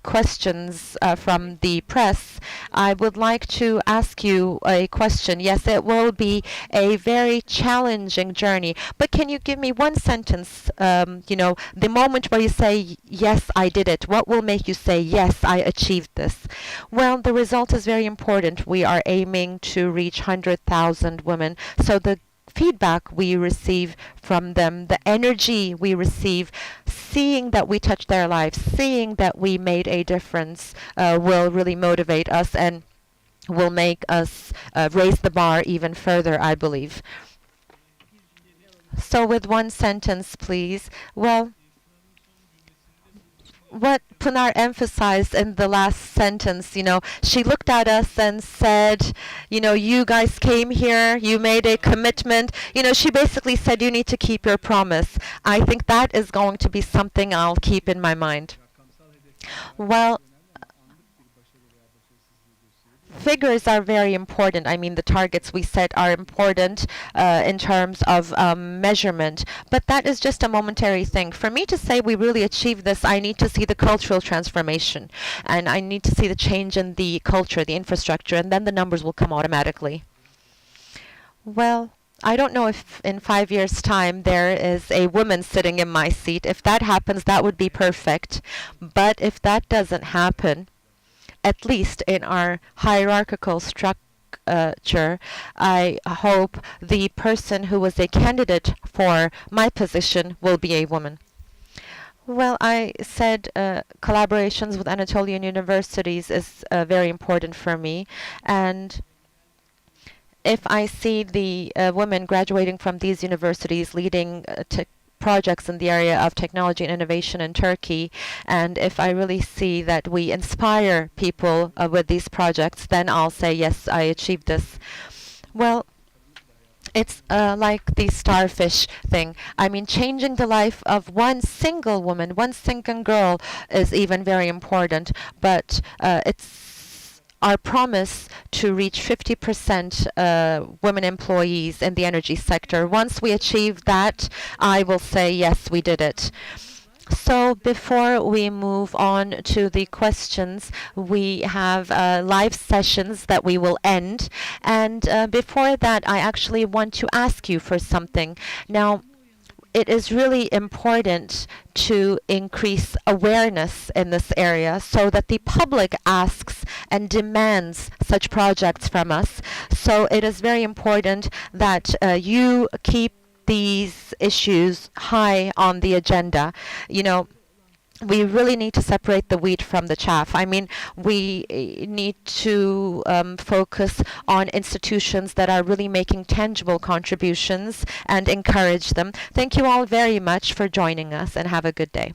questions from the press, I would like to ask you a question. Yes, it will be a very challenging journey, but can you give me one sentence, the moment where you say, yes, I did it? What will make you say, yes, I achieved this? Well, the result is very important. We are aiming to reach 100,000 women, so the feedback we receive from them, the energy we receive, seeing that we touched their lives, seeing that we made a difference, will really motivate us and will make us raise the bar even further, I believe. So with one sentence, please. Well, what Pinar emphasized in the last sentence, she looked at us and said, you guys came here, you made a commitment. She basically said, you need to keep your promise. I think that is going to be something I'll keep in my mind. Well, figures are very important. I mean, the targets we set are important in terms of measurement, but that is just a momentary thing. For me to say we really achieved this, I need to see the cultural transformation, and I need to see the change in the culture, the infrastructure, and then the numbers will come automatically. Well, I don't know if in 5 years' time there is a woman sitting in my seat. If that happens, that would be perfect. But if that doesn't happen, at least in our hierarchical structure, I hope the person who was a candidate for my position will be a woman. Well, I said collaborations with Anatolian universities is very important for me, and if I see the women graduating from these universities leading projects in the area of technology and innovation in Turkey, and if I really see that we inspire people with these projects, then I'll say, yes, I achieved this. Well, It's like the starfish thing. I mean, changing the life of one single woman, one single girl is even very important, but it's our promise to reach 50% women employees in the energy sector. Once we achieve that, I will say, yes, we did it. So before we move on to the questions, we have live sessions that we will end. And before that, I actually want to ask you for something. Now, it is really important to increase awareness in this area so that the public asks and demands such projects from us. So it is very important that you keep these issues high on the agenda. You know, we really need to separate the wheat from the chaff. I mean, we need to focus on institutions that are really making tangible contributions and encourage them. Thank you all very much for joining us, and have a good day.